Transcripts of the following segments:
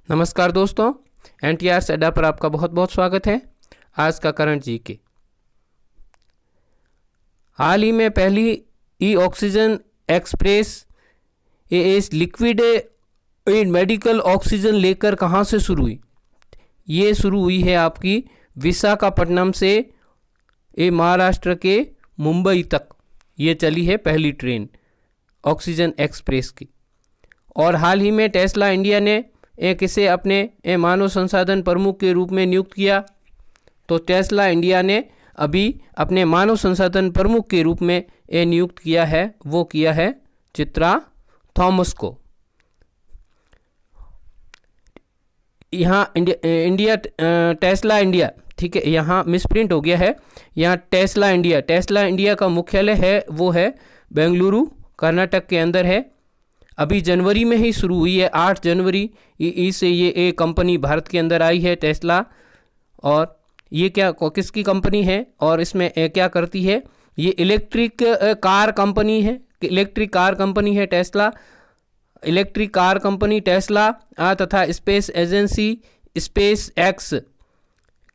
नमस्कार दोस्तों, NTR अड्डा पर आपका बहुत बहुत स्वागत है। आज का करंट जीके। हाल ही में पहली ई ऑक्सीजन एक्सप्रेस इस लिक्विड मेडिकल ऑक्सीजन लेकर कहाँ से शुरू हुई? ये शुरू हुई है आपकी विशाखापट्टनम से महाराष्ट्र के मुंबई तक ये चली है पहली ट्रेन ऑक्सीजन एक्सप्रेस की। और हाल ही में टेस्ला इंडिया ने किसे अपने मानव संसाधन प्रमुख के रूप में नियुक्त किया। तो टेस्ला इंडिया ने अभी अपने मानव संसाधन प्रमुख के रूप में नियुक्त किया है, वो किया है चित्रा थॉमस को। यहाँ इंडिया टेस्ला इंडिया, ठीक है, यहाँ मिसप्रिंट हो गया है। यहाँ टेस्ला इंडिया का मुख्यालय है वो है बेंगलुरु कर्नाटक के अंदर है। अभी जनवरी में ही शुरू हुई है, 8 जनवरी से ये कंपनी भारत के अंदर आई है टेस्ला। और ये किसकी कंपनी है और इसमें क्या करती है? ये इलेक्ट्रिक कार कंपनी है Tesla. Electric car company Tesla तथा स्पेस एजेंसी स्पेस एक्स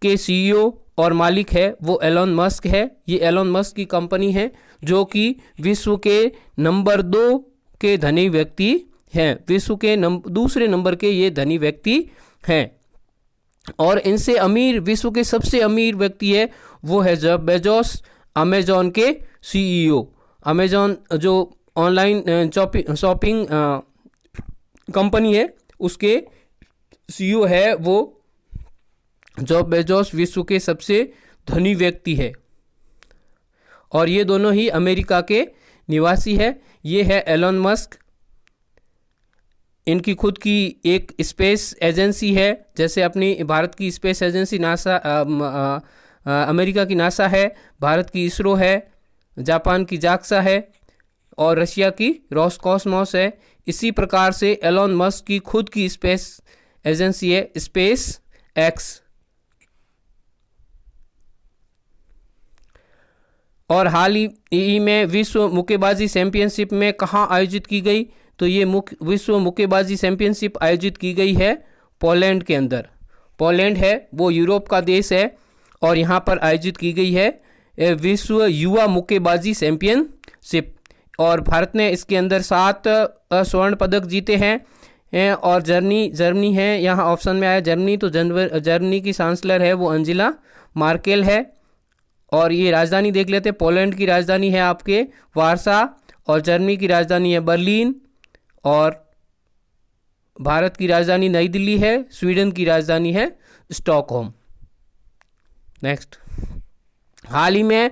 के CEO और मालिक है वो एलोन मस्क है। ये एलोन मस्क की कंपनी है जो कि विश्व के नंबर 2 के धनी व्यक्ति हैं। विश्व के दूसरे नंबर के ये धनी व्यक्ति हैं। और इनसे अमीर, विश्व के सबसे अमीर व्यक्ति है वो है जेफ बेजोस, अमेजॉन के CEO। अमेजॉन जो ऑनलाइन शॉपिंग कंपनी है उसके CEO है वो जेफ बेजोस, विश्व के सबसे धनी व्यक्ति है। और ये दोनों ही अमेरिका के निवासी है। ये है एलोन मस्क, इनकी खुद की एक स्पेस एजेंसी है, जैसे अपनी भारत की स्पेस एजेंसी नासा, अमेरिका की नासा है, भारत की इसरो है, जापान की जाक्सा है और रशिया की रोसकॉस्मोस है। इसी प्रकार से एलोन मस्क की खुद की स्पेस एजेंसी है स्पेस एक्स। और हाल ही में विश्व मुक्केबाजी चैंपियनशिप में कहाँ आयोजित की गई? तो ये विश्व मुक्केबाजी चैंपियनशिप आयोजित की गई है पोलैंड के अंदर। पोलैंड है वो यूरोप का देश है और यहाँ पर आयोजित की गई है विश्व युवा मुक्केबाजी चैंपियनशिप। और भारत ने इसके अंदर 7 स्वर्ण पदक जीते हैं। और जर्मनी है, यहाँ ऑप्शन में आया जर्मनी, तो जर्मनी की चांसलर है वो अंजेला मार्केल है। और ये राजधानी देख लेते हैं। पोलैंड की राजधानी है आपके वारसा और जर्मनी की राजधानी है बर्लिन और भारत की राजधानी नई दिल्ली है। स्वीडन की राजधानी है स्टॉकहोम। नेक्स्ट, हाल ही में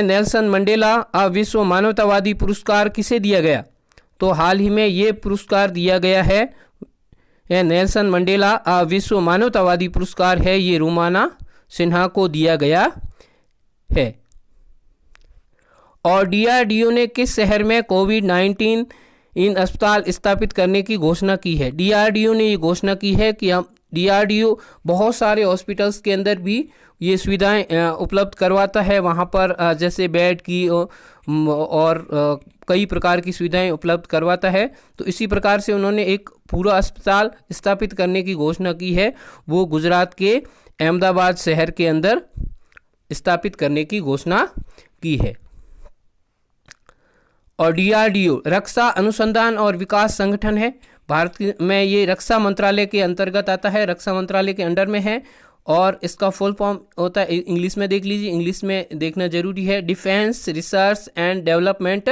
नेल्सन मंडेला विश्व मानवतावादी पुरस्कार किसे दिया गया? तो हाल ही में ये पुरस्कार दिया गया है नेल्सन मंडेला विश्व मानवतावादी पुरस्कार है, ये रुमाना सिन्हा को दिया गया है। और DRDO ने किस शहर में कोविड-19 अस्पताल स्थापित करने की घोषणा की है? DRDO ने ये घोषणा की है कि हम DRDO बहुत सारे हॉस्पिटल्स के अंदर भी ये सुविधाएं उपलब्ध करवाता है। वहाँ पर जैसे बेड की और कई प्रकार की सुविधाएं उपलब्ध करवाता है। तो इसी प्रकार से उन्होंने एक पूरा अस्पताल स्थापित करने की घोषणा की है, वो गुजरात के अहमदाबाद शहर के अंदर स्थापित करने की घोषणा की है। और DRDO रक्षा अनुसंधान और विकास संगठन है। भारत में ये रक्षा मंत्रालय के अंतर्गत आता है, रक्षा मंत्रालय के अंडर में है। और इसका फुल फॉर्म होता है, इंग्लिश में देख लीजिए, इंग्लिश में देखना जरूरी है, defence research and development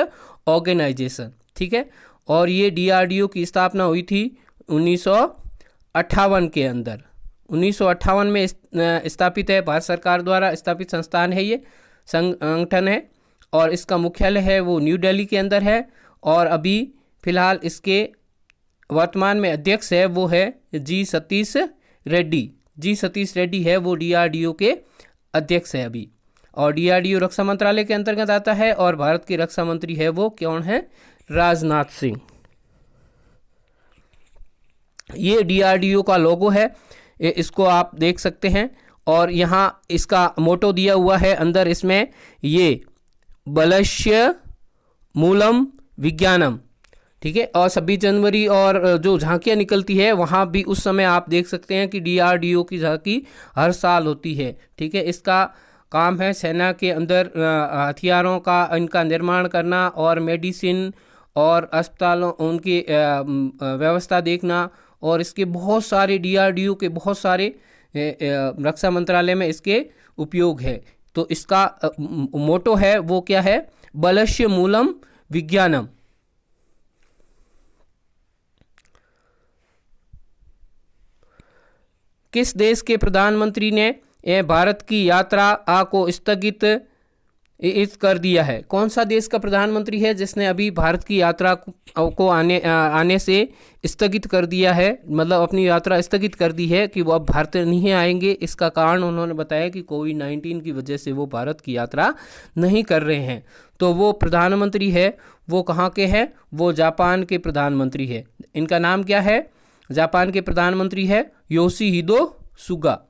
organisation, ठीक है। और ये DRDO की स्थापना हुई थी 1958 के अंदर। 1958 में स्थापित है, भारत सरकार द्वारा स्थापित संस्थान है, ये संगठन है। और इसका मुख्यालय है वो न्यू दिल्ली के अंदर है। और अभी फिलहाल इसके वर्तमान में अध्यक्ष है वो है जी सतीश रेड्डी है वो DRDO के अध्यक्ष है अभी। और DRDO रक्षा मंत्रालय के अंतर्गत आता है और भारत के रक्षा मंत्री है वो कौन है? राजनाथ सिंह। ये DRDO का लोगो है, इसको आप देख सकते हैं। और यहाँ इसका मोटो दिया हुआ है अंदर, इसमें ये बलस्य मूलम विज्ञानम, ठीक है। और 26 जनवरी और जो झांकियाँ निकलती है वहाँ भी उस समय आप देख सकते हैं कि DRDO की झांकी हर साल होती है। ठीक है। इसका काम है सेना के अंदर हथियारों का इनका निर्माण करना और मेडिसिन और अस्पतालों उनकी व्यवस्था देखना, और इसके बहुत सारे DRDO के बहुत सारे रक्षा मंत्रालय में इसके उपयोग है। तो इसका मोटो है वो क्या है, बलस्य मूलम विज्ञानम। किस देश के प्रधानमंत्री ने भारत की यात्रा को स्थगित कर दिया है? कौन सा देश का प्रधानमंत्री है जिसने अभी भारत की यात्रा को आने से स्थगित कर दिया है, मतलब अपनी यात्रा स्थगित कर दी है कि वो अब भारत नहीं आएंगे? इसका कारण उन्होंने बताया कि कोविड-19 की वजह से वो भारत की यात्रा नहीं कर रहे हैं। तो वो प्रधानमंत्री है वो कहाँ के हैं? वो जापान के प्रधानमंत्री है। इनका नाम क्या है? जापान के प्रधानमंत्री है योशिहिदो सुगा,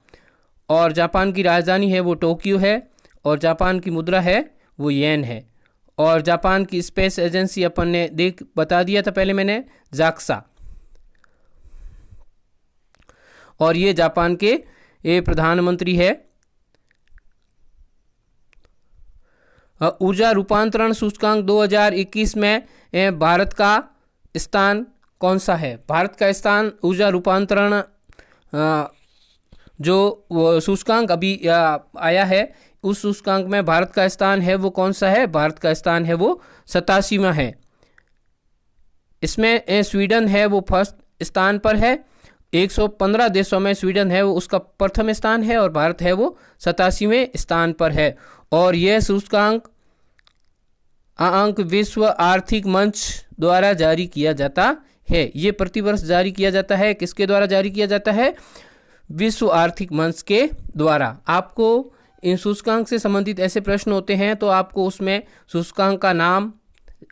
और जापान की राजधानी है वो टोक्यो है, और जापान की मुद्रा है वो येन है। और जापान की स्पेस एजेंसी अपन ने बता दिया था पहले मैंने, जाक्सा। और ये जापान के ये प्रधानमंत्री है। ऊर्जा रूपांतरण सूचकांक 2021 में भारत का स्थान कौन सा है? भारत का स्थान ऊर्जा रूपांतरण जो सूचकांक अभी आया है उस सूचकांक में भारत का स्थान है वो कौन सा है? भारत का स्थान है वो 87वां है। इसमें स्वीडन है वो फर्स्ट स्थान पर है। 115 देशों में स्वीडन है वो उसका प्रथम स्थान है, और भारत है वो 87वें स्थान पर है। और यह सूचकांक अंक विश्व आर्थिक मंच द्वारा जारी किया जाता है। ये प्रतिवर्ष जारी किया जाता है। किसके द्वारा जारी किया जाता है? विश्व आर्थिक मंच के द्वारा। आपको इन सूचकांक से संबंधित ऐसे प्रश्न होते हैं तो आपको उसमें सूचकांक का नाम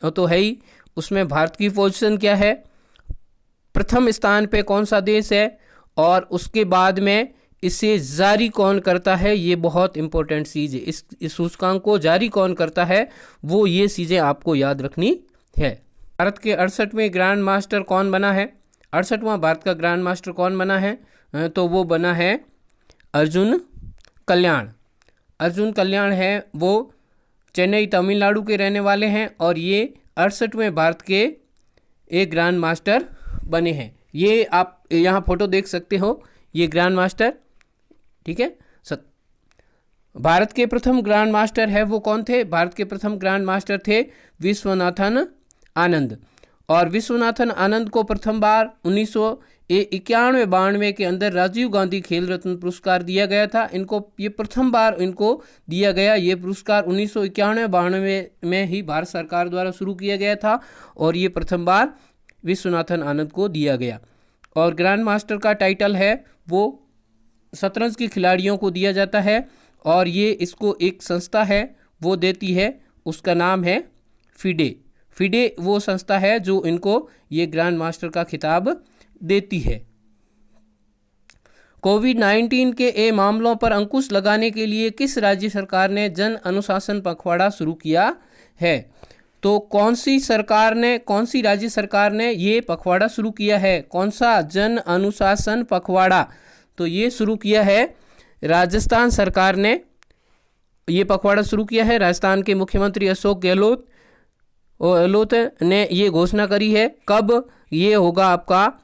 तो है ही, उसमें भारत की पोजीशन क्या है, प्रथम स्थान पे कौन सा देश है, और उसके बाद में इसे जारी कौन करता है, ये बहुत इंपॉर्टेंट चीज़ है। इस सूचकांक को जारी कौन करता है वो ये चीज़ें आपको याद रखनी है। भारत के 68वें ग्रैंड मास्टर कौन बना है? 68वां भारत का ग्रैंड मास्टर कौन बना है? तो वो बना है अर्जुन कल्याण। अर्जुन कल्याण है वो चेन्नई तमिलनाडु के रहने वाले हैं, और ये 68वें भारत के एक ग्रैंड मास्टर बने हैं। ये आप यहाँ फोटो देख सकते हो, ये ग्रैंड मास्टर। ठीक है। भारत के प्रथम ग्रैंड मास्टर है वो कौन थे? भारत के प्रथम ग्रैंड मास्टर थे विश्वनाथन आनंद। और विश्वनाथन आनंद को प्रथम बार 1991-92 के अंदर राजीव गांधी खेल रत्न पुरस्कार दिया गया था। इनको ये प्रथम बार इनको दिया गया। ये पुरस्कार 1991-92 में ही भारत सरकार द्वारा शुरू किया गया था, और ये प्रथम बार विश्वनाथन आनंद को दिया गया। और ग्रैंड मास्टर का टाइटल है वो शतरंज के खिलाड़ियों को दिया जाता है, और ये इसको एक संस्था है वो देती है, उसका नाम है फिडे। फिडे वो संस्था है जो इनको ये ग्रैंड मास्टर का खिताब देती है। कोविड-19 के मामलों पर अंकुश लगाने के लिए किस राज्य सरकार ने जन अनुशासन पखवाड़ा शुरू किया है? तो कौन सी राज्य सरकार ने ये पखवाड़ा शुरू किया है? कौन सा जन अनुशासन पखवाड़ा? तो ये शुरू किया है राजस्थान सरकार ने, ये पखवाड़ा शुरू किया है। राजस्थान के मुख्यमंत्री अशोक गहलोत ने ये घोषणा करी है। कब ये होगा आपका?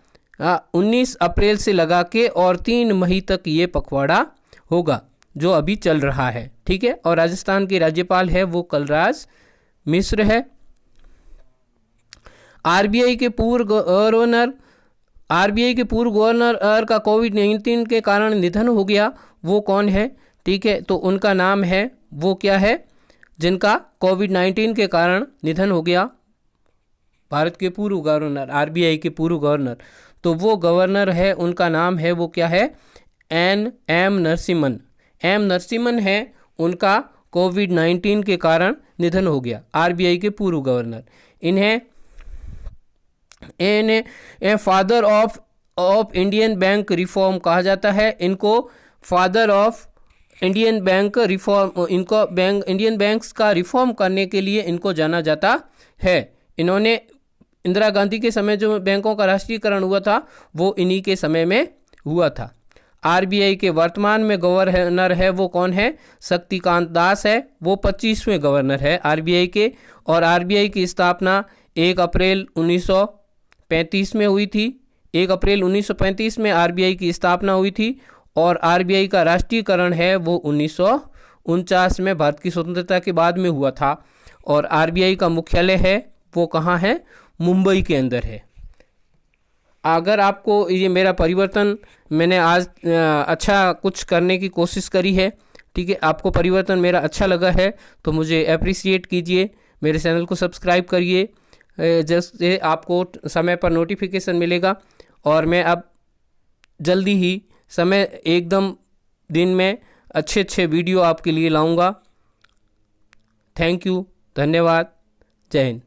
19 अप्रैल से लगा के और 3 मई तक ये पखवाड़ा होगा जो अभी चल रहा है। ठीक है। और राजस्थान के राज्यपाल है वो कलराज मिश्र है। आरबीआई के पूर्व गवर्नर का कोविड-19 के कारण निधन हो गया, वो कौन है? ठीक है। तो उनका नाम है वो क्या है जिनका कोविड-19 के कारण निधन हो गया? भारत के पूर्व गवर्नर, आरबीआई के पूर्व गवर्नर। तो वो गवर्नर है, उनका नाम है वो क्या है? एम नरसिम्हन। एम नरसिम्हन है, उनका कोविड-19 के कारण निधन हो गया, आरबीआई के पूर्व गवर्नर। इन्हें father of Indian bank reform कहा जाता है। इनको father of Indian bank reform, इनको इंडियन बैंक्स का रिफॉर्म करने के लिए इनको जाना जाता है। इन्होंने इंदिरा गांधी के समय जो बैंकों का राष्ट्रीयकरण हुआ था वो इन्हीं के समय में हुआ था। आरबीआई के वर्तमान में गवर्नर है वो कौन है? शक्तिकांत दास है, वो 25वें गवर्नर है आरबीआई के। और आरबीआई की स्थापना 1 अप्रैल 1935 में हुई थी। 1 अप्रैल 1935 में आरबीआई की स्थापना हुई थी। और आरबीआई का राष्ट्रीयकरण है वो 1949 में भारत की स्वतंत्रता के बाद में हुआ था। और आरबीआई का मुख्यालय है वो कहाँ है? मुंबई के अंदर है। अगर आपको ये मेरा परिवर्तन, मैंने आज अच्छा कुछ करने की कोशिश करी है, ठीक है, आपको परिवर्तन मेरा अच्छा लगा है तो मुझे अप्रिसिएट कीजिए, मेरे चैनल को सब्सक्राइब करिए, जैसे आपको समय पर नोटिफिकेशन मिलेगा। और मैं अब जल्दी ही समय एकदम दिन में अच्छे अच्छे वीडियो आपके लिए लाऊंगा। थैंक यू, धन्यवाद, जय हिंद।